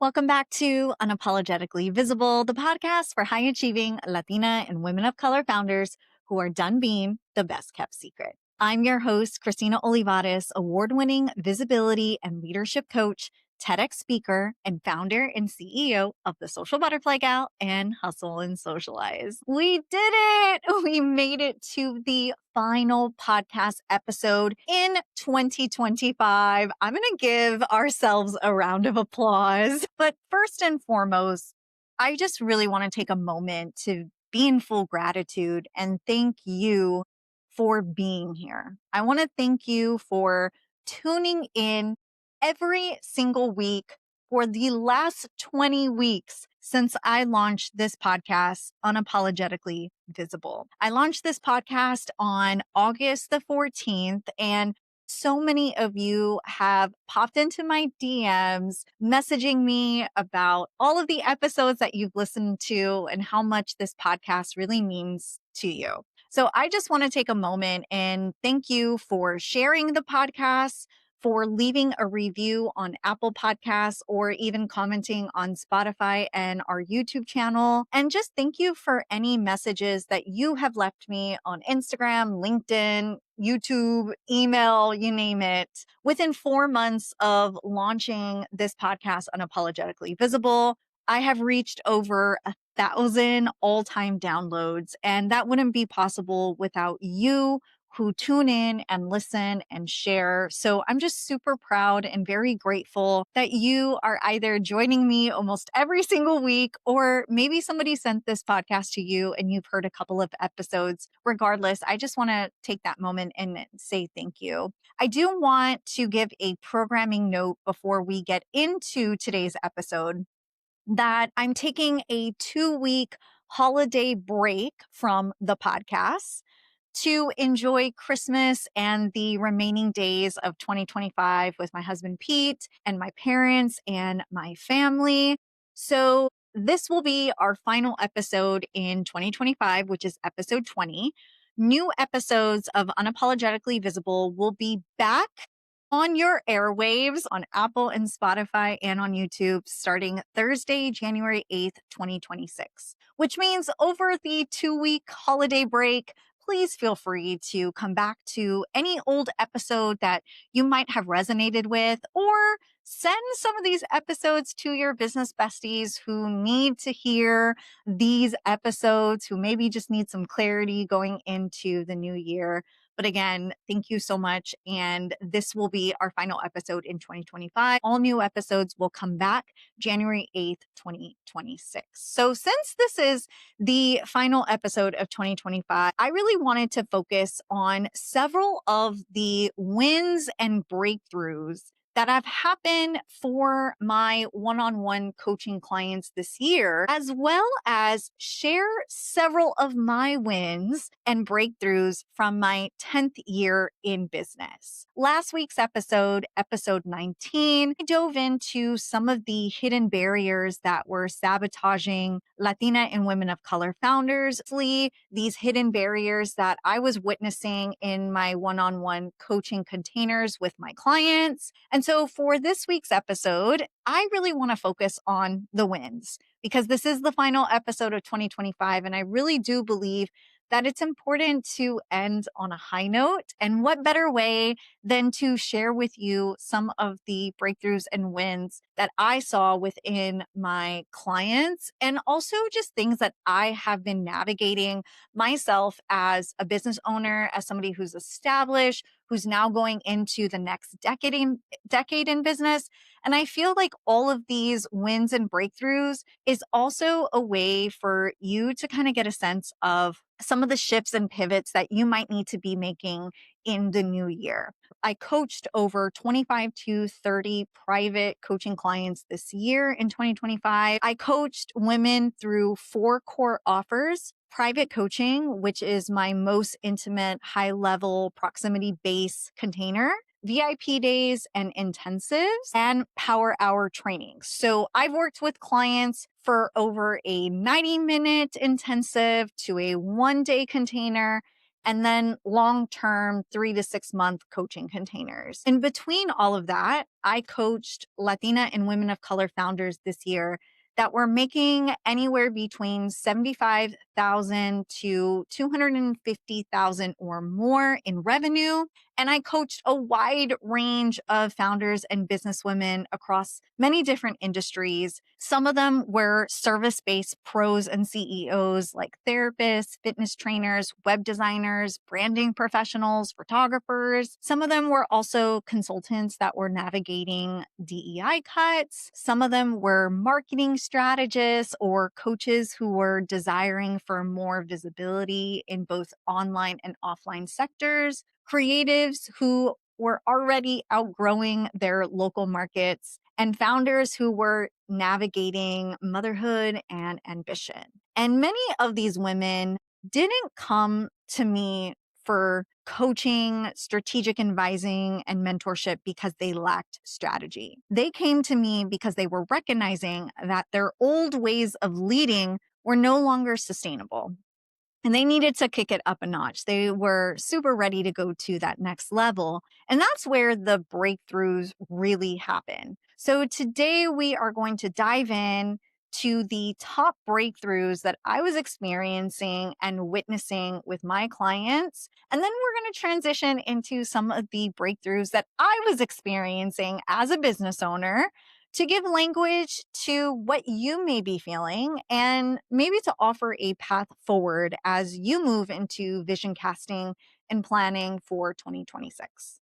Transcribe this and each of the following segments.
Welcome back to Unapologetically Visible, the podcast for high achieving Latina and women of color founders who are done being the best kept secret. I'm your host, Christina Olivarez, award-winning visibility and leadership coach, TEDx speaker, and founder and CEO of The Social Butterfly Gal and Hustle and Socialize. We did it! We made it to the final podcast episode in 2025. I'm going to give ourselves a round of applause. But first and foremost, I just really want to take a moment to be in full gratitude and thank you for being here. I want to thank you for tuning in every single week for the last 20 weeks since I launched this podcast, Unapologetically Visible. I launched this podcast on August the 14th, and so many of you have popped into my DMs, messaging me about all of the episodes that you've listened to and how much this podcast really means to you. So I just want to take a moment and thank you for sharing the podcast, for leaving a review on Apple Podcasts, or even commenting on Spotify and our YouTube channel. And just thank you for any messages that you have left me on Instagram, LinkedIn, YouTube, email, you name it. Within 4 months of launching this podcast, Unapologetically Visible, I have reached over 1,000 all-time downloads, and that wouldn't be possible without you who tune in and listen and share. So I'm just super proud and very grateful that you are either joining me almost every single week, or maybe somebody sent this podcast to you and you've heard a couple of episodes. Regardless, I just want to take that moment and say thank you. I do want to give a programming note before we get into today's episode that I'm taking a 2-week holiday break from the podcast to enjoy Christmas and the remaining days of 2025 with my husband, Pete, and my parents and my family. So this will be our final episode in 2025, which is episode 20. New episodes of Unapologetically Visible will be back on your airwaves on Apple and Spotify and on YouTube starting Thursday, January 8th, 2026, which means over the 2-week holiday break, please feel free to come back to any old episode that you might have resonated with, or send some of these episodes to your business besties who need to hear these episodes, who maybe just need some clarity going into the new year. But again, thank you so much. And this will be our final episode in 2025. All new episodes will come back January 8th, 2026. So since this is the final episode of 2025, I really wanted to focus on several of the wins and breakthroughs that have happened for my one-on-one coaching clients this year, as well as share several of my wins and breakthroughs from my 10th year in business. Last week's episode 19, I dove into some of the hidden barriers that were sabotaging Latina and women of color founders. These hidden barriers that I was witnessing in my one-on-one coaching containers with my clients. And so for this week's episode, I really want to focus on the wins because this is the final episode of 2025. And I really do believe that it's important to end on a high note. And what better way than to share with you some of the breakthroughs and wins that I saw within my clients, and also just things that I have been navigating myself as a business owner, as somebody who's established, who's now going into the next decade in business. And I feel like all of these wins and breakthroughs is also a way for you to kind of get a sense of some of the shifts and pivots that you might need to be making in the new year. I coached over 25 to 30 private coaching clients this year in 2025. I coached women through 4 core offers: private coaching, which is my most intimate, high-level, proximity-based container; VIP days and intensives; and power hour trainings. So I've worked with clients for over a 90-minute intensive to a 1-day container and then long-term 3 to 6 month coaching containers. In between all of that, I coached Latina and women of color founders this year that were making anywhere between 75,000 to 250,000 or more in revenue. And I coached a wide range of founders and businesswomen across many different industries. Some of them were service-based pros and CEOs like therapists, fitness trainers, web designers, branding professionals, photographers. Some of them were also consultants that were navigating DEI cuts. Some of them were marketing strategists or coaches who were desiring for more visibility in both online and offline sectors, creatives who were already outgrowing their local markets, and founders who were navigating motherhood and ambition. And many of these women didn't come to me for coaching, strategic advising, and mentorship because they lacked strategy. They came to me because they were recognizing that their old ways of leading were no longer sustainable. And they needed to kick it up a notch. They were super ready to go to that next level. And that's where the breakthroughs really happen. So today we are going to dive in to the top breakthroughs that I was experiencing and witnessing with my clients. And then we're going to transition into some of the breakthroughs that I was experiencing as a business owner to give language to what you may be feeling and maybe to offer a path forward as you move into vision casting and planning for 2026.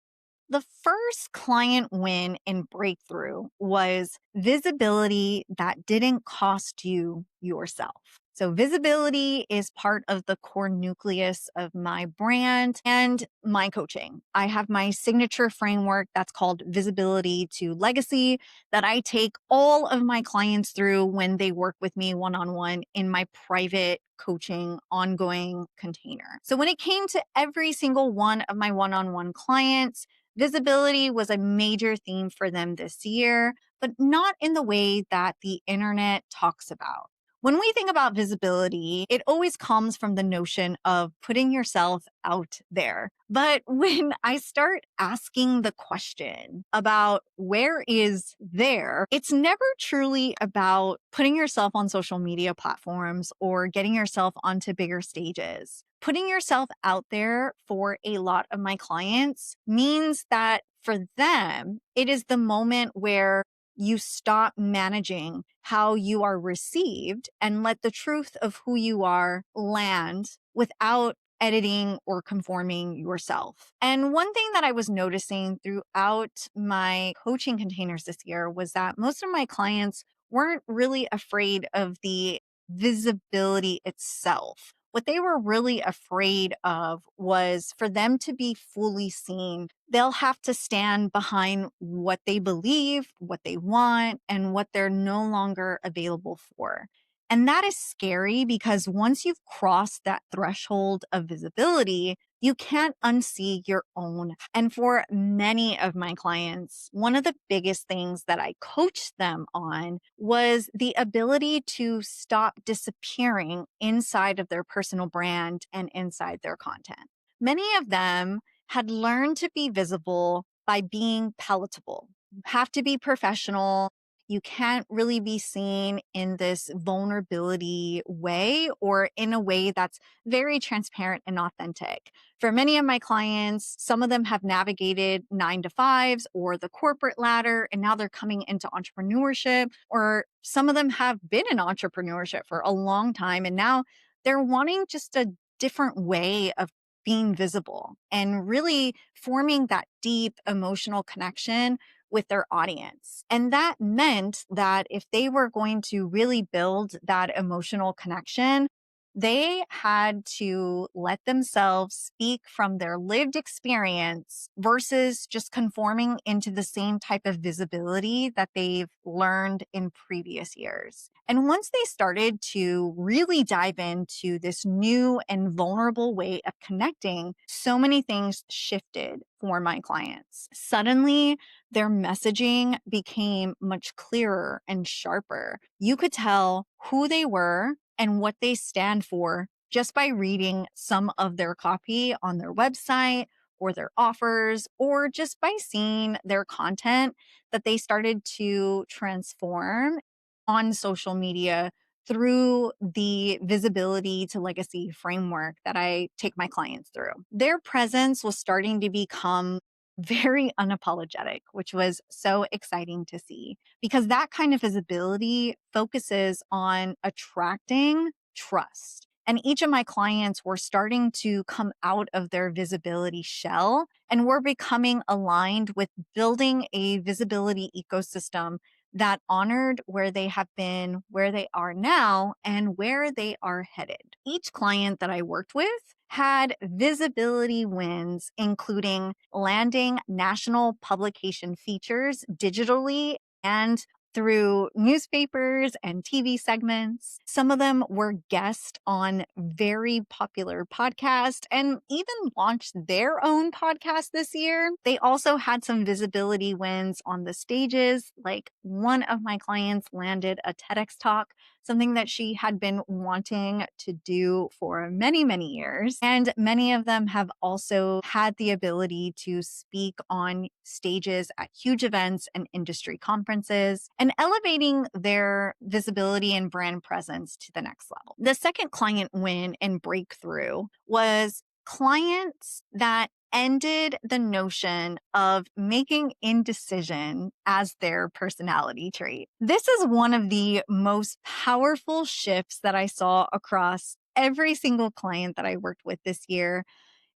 The first client win and breakthrough was visibility that didn't cost you yourself. So visibility is part of the core nucleus of my brand and my coaching. I have my signature framework that's called Visibility to Legacy that I take all of my clients through when they work with me one-on-one in my private coaching ongoing container. So when it came to every single one of my one-on-one clients, visibility was a major theme for them this year, but not in the way that the internet talks about. When we think about visibility, it always comes from the notion of putting yourself out there. But when I start asking the question about where is there, it's never truly about putting yourself on social media platforms or getting yourself onto bigger stages. Putting yourself out there for a lot of my clients means that for them, it is the moment where you stop managing how you are received and let the truth of who you are land without editing or conforming yourself. And one thing that I was noticing throughout my coaching containers this year was that most of my clients weren't really afraid of the visibility itself. What they were really afraid of was for them to be fully seen. They'll have to stand behind what they believe, what they want, and what they're no longer available for. And that is scary because once you've crossed that threshold of visibility, you can't unsee your own. And for many of my clients, one of the biggest things that I coached them on was the ability to stop disappearing inside of their personal brand and inside their content. Many of them had learned to be visible by being palatable. You have to be professional. You can't really be seen in this vulnerability way or in a way that's very transparent and authentic. For many of my clients, some of them have navigated 9 to 5s or the corporate ladder, and now they're coming into entrepreneurship, or some of them have been in entrepreneurship for a long time, and now they're wanting just a different way of being visible and really forming that deep emotional connection with their audience. And that meant that if they were going to really build that emotional connection, they had to let themselves speak from their lived experience versus just conforming into the same type of visibility that they've learned in previous years. And once they started to really dive into this new and vulnerable way of connecting, so many things shifted for my clients. Suddenly, their messaging became much clearer and sharper. You could tell who they were and what they stand for just by reading some of their copy on their website or their offers, or just by seeing their content that they started to transform on social media through the visibility to legacy framework that I take my clients through. Their presence was starting to become very unapologetic, which was so exciting to see because that kind of visibility focuses on attracting trust. And each of my clients were starting to come out of their visibility shell and were becoming aligned with building a visibility ecosystem that honored where they have been, where they are now, and where they are headed. Each client that I worked with had visibility wins, including landing national publication features digitally and through newspapers and TV segments. Some of them were guests on very popular podcasts and even launched their own podcast this year. They also had some visibility wins on the stages. Like one of my clients landed a TEDx talk, something that she had been wanting to do for many, many years. And many of them have also had the ability to speak on stages at huge events and industry conferences and elevating their visibility and brand presence to the next level. The second client win and breakthrough was clients that ended the notion of making indecision as their personality trait. This is one of the most powerful shifts that I saw across every single client that I worked with this year.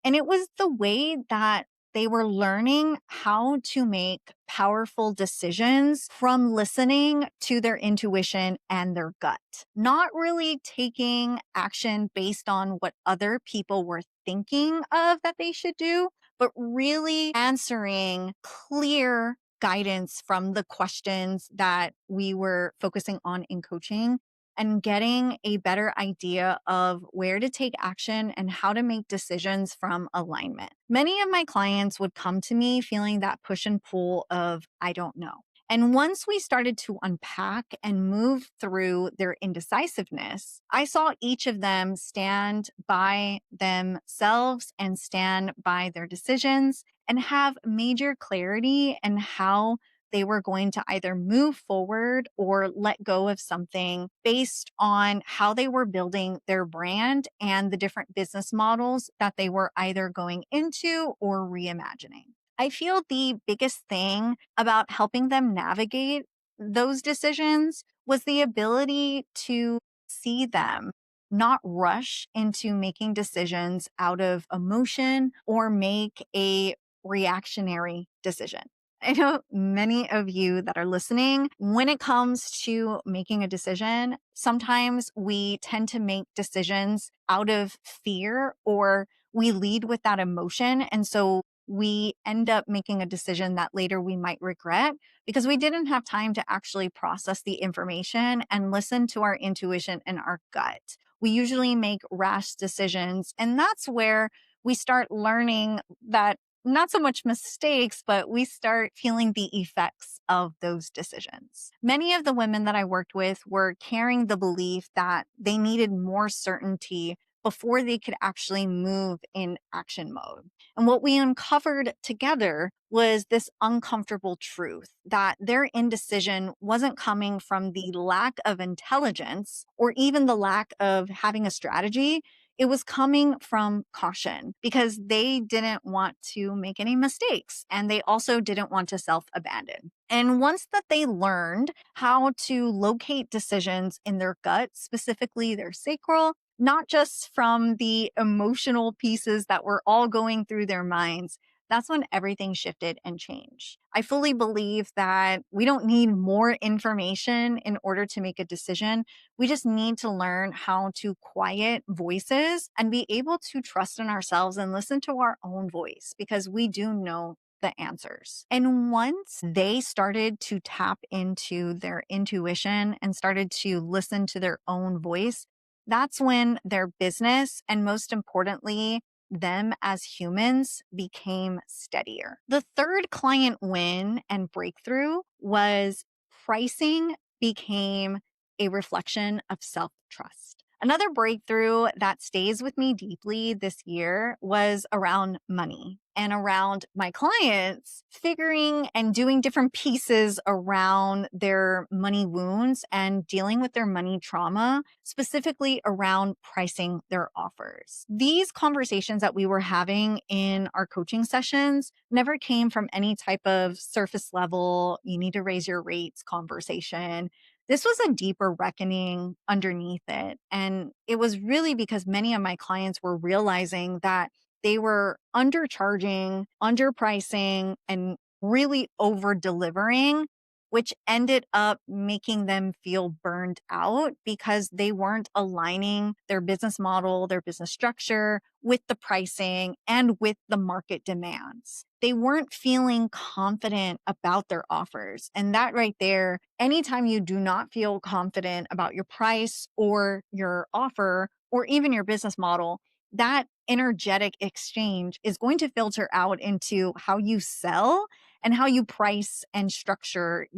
And it was the way that they were learning how to make powerful decisions from listening to their intuition and their gut, not really taking action based on what other people were thinking of that they should do, but really answering clear guidance from the questions that we were focusing on in coaching and getting a better idea of where to take action and how to make decisions from alignment. Many of my clients would come to me feeling that push and pull of, I don't know. And once we started to unpack and move through their indecisiveness, I saw each of them stand by themselves and stand by their decisions and have major clarity in how they were going to either move forward or let go of something based on how they were building their brand and the different business models that they were either going into or reimagining. I feel the biggest thing about helping them navigate those decisions was the ability to see them not rush into making decisions out of emotion or make a reactionary decision. I know many of you that are listening, when it comes to making a decision, sometimes we tend to make decisions out of fear or we lead with that emotion. And so we end up making a decision that later we might regret because we didn't have time to actually process the information and listen to our intuition and our gut. We usually make rash decisions, and that's where we start learning that not so much mistakes, but we start feeling the effects of those decisions. Many of the women that I worked with were carrying the belief that they needed more certainty before they could actually move in action mode. And what we uncovered together was this uncomfortable truth that their indecision wasn't coming from the lack of intelligence or even the lack of having a strategy. It was coming from caution because they didn't want to make any mistakes and they also didn't want to self-abandon. And once that they learned how to locate decisions in their gut, specifically their sacral, not just from the emotional pieces that were all going through their minds, that's when everything shifted and changed. I fully believe that we don't need more information in order to make a decision. We just need to learn how to quiet voices and be able to trust in ourselves and listen to our own voice because we do know the answers. And once they started to tap into their intuition and started to listen to their own voice, that's when their business and most importantly, them as humans became steadier. The third client win and breakthrough was pricing became a reflection of self-trust. Another breakthrough that stays with me deeply this year was around money and around my clients figuring and doing different pieces around their money wounds and dealing with their money trauma, specifically around pricing their offers. These conversations that we were having in our coaching sessions never came from any type of surface level, you need to raise your rates conversation. This was a deeper reckoning underneath it. And it was really because many of my clients were realizing that they were undercharging, underpricing, and really over delivering, which ended up making them feel burned out because they weren't aligning their business model, their business structure with the pricing and with the market demands. They weren't feeling confident about their offers. And that right there, anytime you do not feel confident about your price or your offer or even your business model, that energetic exchange is going to filter out into how you sell and how you price and structure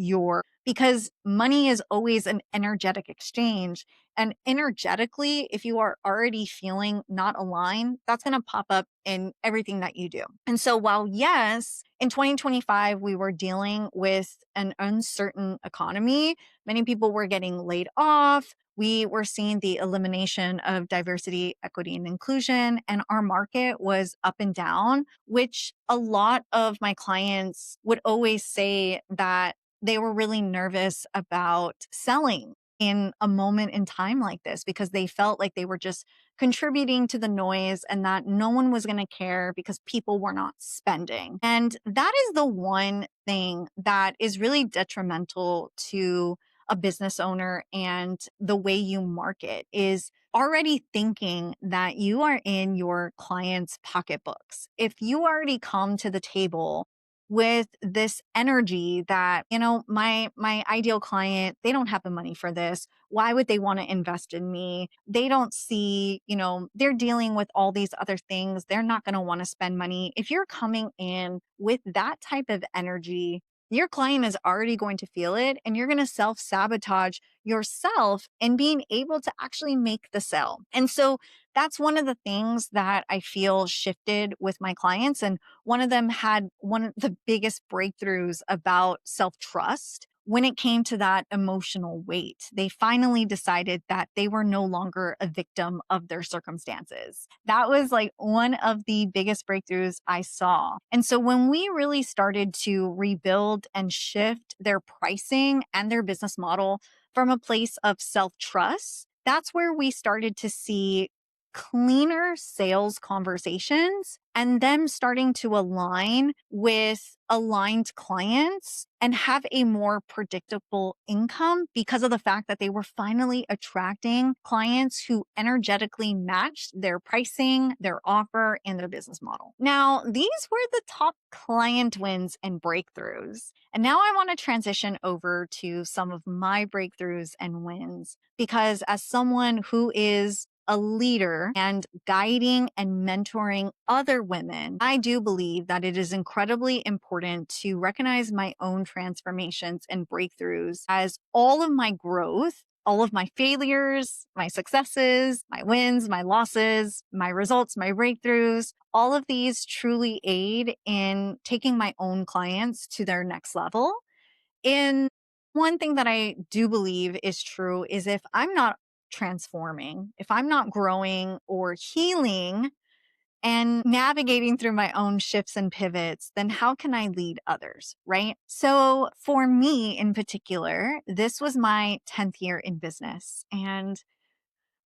because money is always an energetic exchange. And energetically, if you are already feeling not aligned, that's going to pop up in everything that you do. And so while yes, in 2025, we were dealing with an uncertain economy, many people were getting laid off. We were seeing the elimination of diversity, equity, and inclusion, and our market was up and down, which a lot of my clients would always say that they were really nervous about selling in a moment in time like this because they felt like they were just contributing to the noise and that no one was going to care because people were not spending. And that is the one thing that is really detrimental to a business owner and the way you market is already thinking that you are in your client's pocketbooks. If you already come to the table with this energy that, my ideal client, they don't have the money for this. Why would they want to invest in me? They don't see, they're dealing with all these other things. They're not going to want to spend money. If you're coming in with that type of energy, your client is already going to feel it and you're going to self-sabotage yourself in being able to actually make the sale. And so that's one of the things that I feel shifted with my clients. And one of them had one of the biggest breakthroughs about self-trust when it came to that emotional weight. They finally decided that they were no longer a victim of their circumstances. That was like one of the biggest breakthroughs I saw. And so when we really started to rebuild and shift their pricing and their business model from a place of self-trust, that's where we started to see cleaner sales conversations and them starting to align with aligned clients and have a more predictable income because of the fact that they were finally attracting clients who energetically matched their pricing, their offer, and their business model. Now, these were the top client wins and breakthroughs. And now I want to transition over to some of my breakthroughs and wins because as someone who is a leader and guiding and mentoring other women, I do believe that it is incredibly important to recognize my own transformations and breakthroughs as all of my growth, all of my failures, my successes, my wins, my losses, my results, my breakthroughs, all of these truly aid in taking my own clients to their next level. And one thing that I do believe is true is if I'm not transforming, if I'm not growing or healing and navigating through my own shifts and pivots, then how can I lead others, right? So for me in particular, this was my 10th year in business and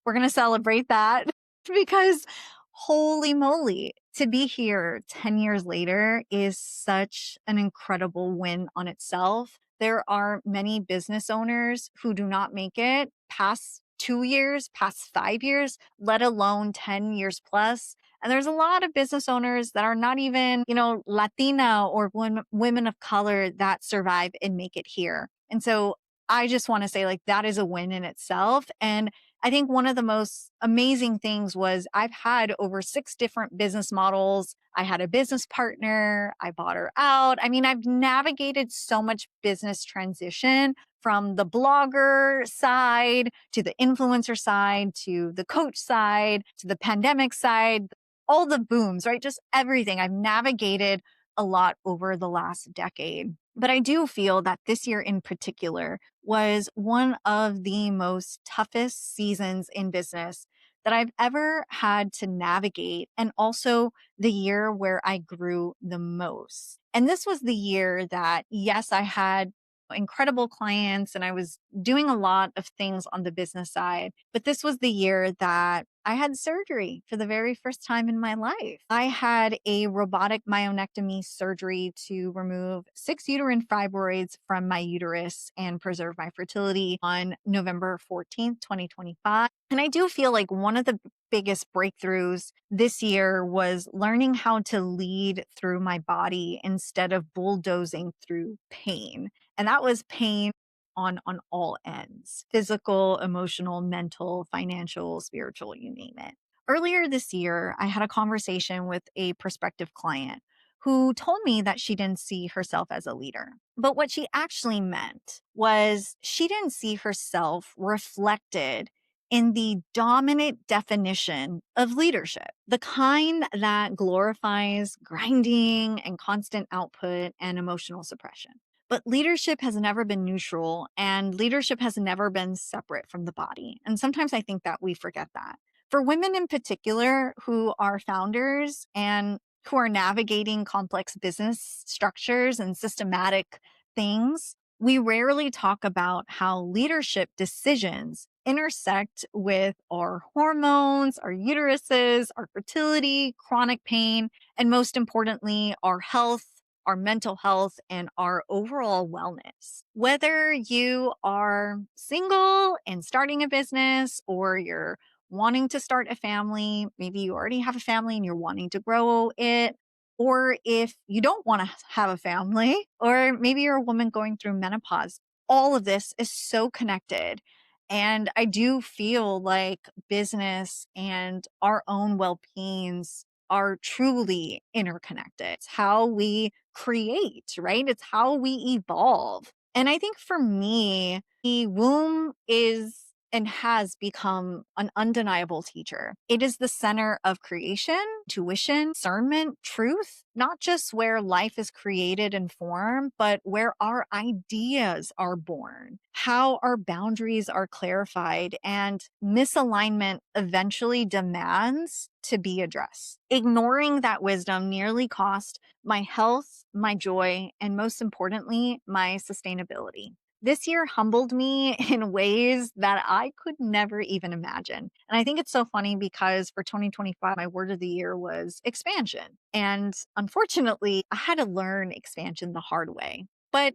we're going to celebrate that because holy moly, to be here 10 years later is such an incredible win on itself. There are many business owners who do not make it past 2 years, past 5 years, let alone 10 years plus. And there's a lot of business owners that are not even, Latina or women of color that survive and make it here. And so I just want to say that is a win in itself. And I think one of the most amazing things was I've had over 6 different business models. I had a business partner. I bought her out. I mean, I've navigated so much business transition from the blogger side to the influencer side to the coach side to the pandemic side, all the booms, right? Just everything. I've navigated a lot over the last decade. But I do feel that this year in particular was one of the most toughest seasons in business that I've ever had to navigate, and also the year where I grew the most. And this was the year that, yes, I had incredible clients and I was doing a lot of things on the business side. But this was the year that I had surgery for the very first time in my life. I had a robotic myonectomy surgery to remove 6 uterine fibroids from my uterus and preserve my fertility on November 14th, 2025. And I do feel like one of the biggest breakthroughs this year was learning how to lead through my body instead of bulldozing through pain. And that was pain on all ends: physical, emotional, mental, financial, spiritual, you name it. Earlier this year, I had a conversation with a prospective client who told me that she didn't see herself as a leader. But what she actually meant was she didn't see herself reflected in the dominant definition of leadership, the kind that glorifies grinding and constant output and emotional suppression. But leadership has never been neutral, and leadership has never been separate from the body. And sometimes I think that we forget that. For women in particular who are founders and who are navigating complex business structures and systematic things, we rarely talk about how leadership decisions intersect with our hormones, our uteruses, our fertility, chronic pain, and most importantly, our health, our mental health, and our overall wellness. Whether you are single and starting a business, or you're wanting to start a family, maybe you already have a family and you're wanting to grow it, or if you don't want to have a family, or maybe you're a woman going through menopause, all of this is so connected. And I do feel like business and our own well beings are truly interconnected. It's how we create, right? It's how we evolve. And I think for me, the womb is and has become an undeniable teacher. It is the center of creation, tuition, discernment, truth, not just where life is created and formed, but where our ideas are born, how our boundaries are clarified, and misalignment eventually demands to be addressed. Ignoring that wisdom nearly cost my health, my joy, and most importantly, my sustainability. This year humbled me in ways that I could never even imagine. And I think it's so funny because for 2025, my word of the year was expansion. And unfortunately, I had to learn expansion the hard way. But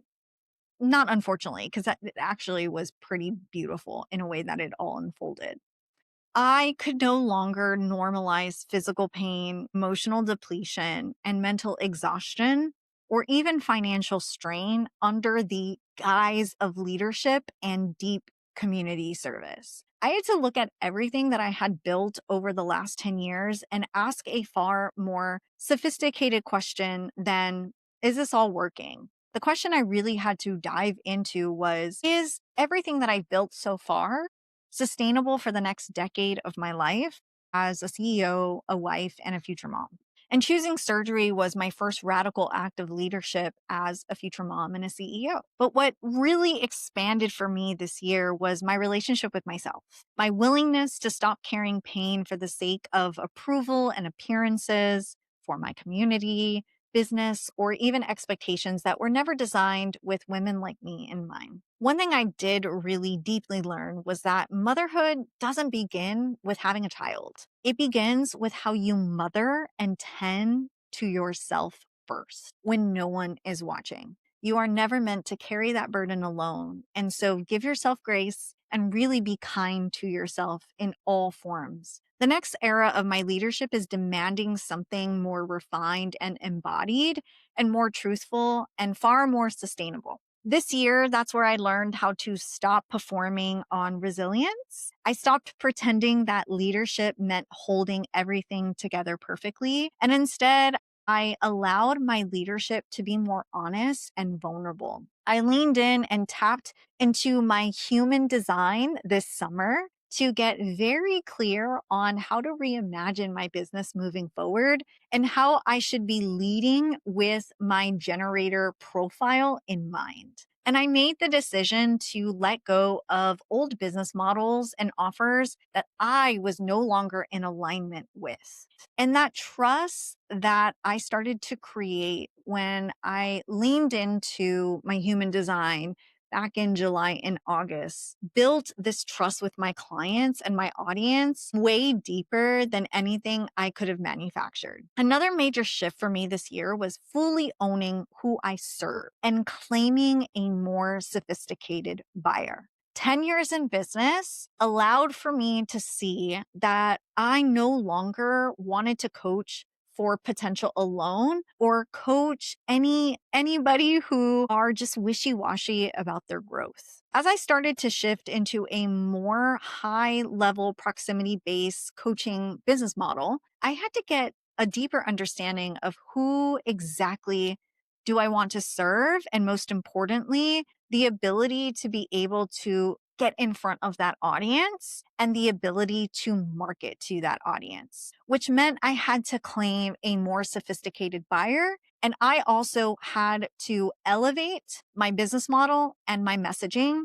not unfortunately, because that it actually was pretty beautiful in a way that it all unfolded. I could no longer normalize physical pain, emotional depletion, and mental exhaustion, or even financial strain under the guise of leadership and deep community service. I had to look at everything that I had built over the last 10 years and ask a far more sophisticated question than, is this all working? The question I really had to dive into was, is everything that I've built so far sustainable for the next decade of my life as a CEO, a wife, and a future mom? And choosing surgery was my first radical act of leadership as a future mom and a CEO. But what really expanded for me this year was my relationship with myself, my willingness to stop carrying pain for the sake of approval and appearances, for my community, business, or even expectations that were never designed with women like me in mind. One thing I did really deeply learn was that motherhood doesn't begin with having a child. It begins with how you mother and tend to yourself first when no one is watching. You are never meant to carry that burden alone. And so give yourself grace and really be kind to yourself in all forms. The next era of my leadership is demanding something more refined and embodied and more truthful and far more sustainable. This year, that's where I learned how to stop performing on resilience. I stopped pretending that leadership meant holding everything together perfectly. And instead, I allowed my leadership to be more honest and vulnerable. I leaned in and tapped into my human design this summer to get very clear on how to reimagine my business moving forward and how I should be leading with my generator profile in mind. And I made the decision to let go of old business models and offers that I was no longer in alignment with. And that trust that I started to create when I leaned into my human design back in July and August, built this trust with my clients and my audience way deeper than anything I could have manufactured. Another major shift for me this year was fully owning who I serve and claiming a more sophisticated buyer. 10 years in business allowed for me to see that I no longer wanted to coach for potential alone or coach anybody who are just wishy-washy about their growth. As I started to shift into a more high-level proximity-based coaching business model, I had to get a deeper understanding of who exactly do I want to serve, and most importantly, the ability to be able to get in front of that audience and the ability to market to that audience, which meant I had to claim a more sophisticated buyer. And I also had to elevate my business model and my messaging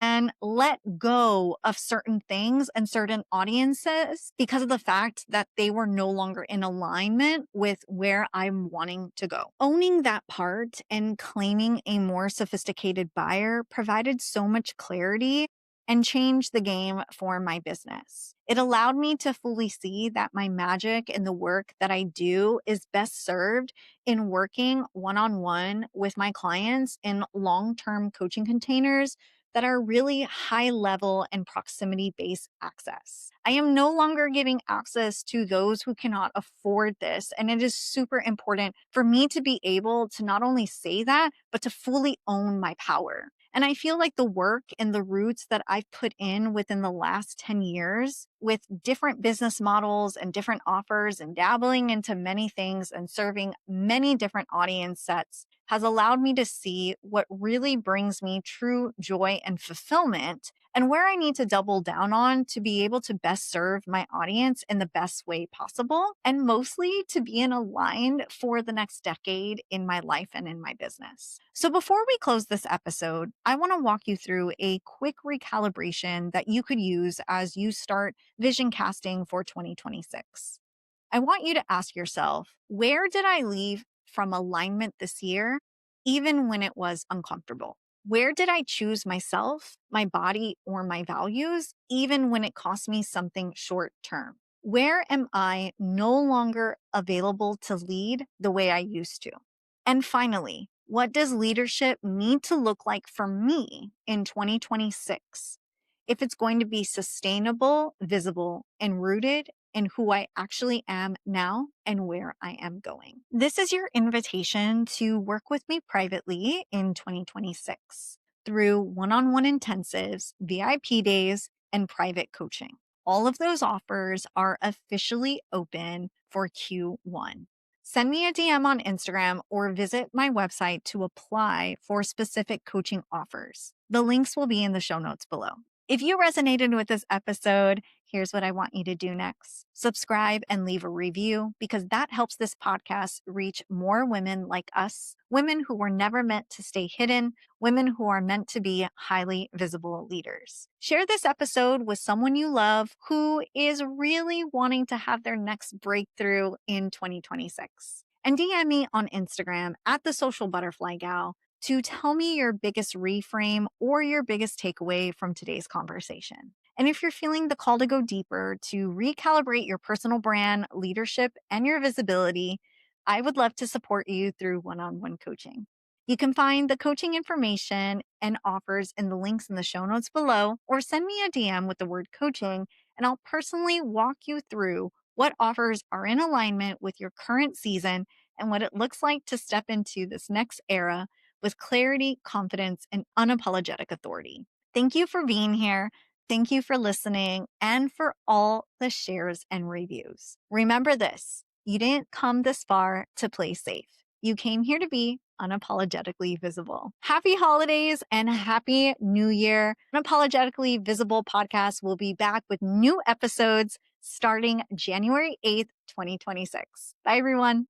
and let go of certain things and certain audiences because of the fact that they were no longer in alignment with where I'm wanting to go. Owning that part and claiming a more sophisticated buyer provided so much clarity and changed the game for my business. It allowed me to fully see that my magic and the work that I do is best served in working one-on-one with my clients in long-term coaching containers that are really high level and proximity based access. I am no longer giving access to those who cannot afford this. And it is super important for me to be able to not only say that, but to fully own my power. And I feel like the work and the roots that I've put in within the last 10 years with different business models and different offers and dabbling into many things and serving many different audience sets has allowed me to see what really brings me true joy and fulfillment and where I need to double down on to be able to best serve my audience in the best way possible, and mostly to be in aligned for the next decade in my life and in my business. So before we close this episode, I want to walk you through a quick recalibration that you could use as you start vision casting for 2026. I want you to ask yourself, where did I leave from alignment this year, even when it was uncomfortable? Where did I choose myself, my body, or my values, even when it cost me something short term? Where am I no longer available to lead the way I used to? And finally, what does leadership need to look like for me in 2026? If it's going to be sustainable, visible, and rooted in who I actually am now and where I am going. This is your invitation to work with me privately in 2026 through one-on-one intensives, VIP days, and private coaching. All of those offers are officially open for Q1. Send me a DM on Instagram or visit my website to apply for specific coaching offers. The links will be in the show notes below. If you resonated with this episode, here's what I want you to do next. Subscribe and leave a review because that helps this podcast reach more women like us, women who were never meant to stay hidden, women who are meant to be highly visible leaders. Share this episode with someone you love who is really wanting to have their next breakthrough in 2026. And DM me on Instagram at the Social Butterfly Gal to tell me your biggest reframe or your biggest takeaway from today's conversation. And if you're feeling the call to go deeper, to recalibrate your personal brand, leadership, and your visibility, I would love to support you through one-on-one coaching. You can find the coaching information and offers in the links in the show notes below, or send me a DM with the word coaching, and I'll personally walk you through what offers are in alignment with your current season and what it looks like to step into this next era with clarity, confidence, and unapologetic authority. Thank you for being here. Thank you for listening and for all the shares and reviews. Remember this, you didn't come this far to play safe. You came here to be unapologetically visible. Happy holidays and happy new year. Unapologetically Visible podcast will be back with new episodes starting January 8th, 2026. Bye, everyone.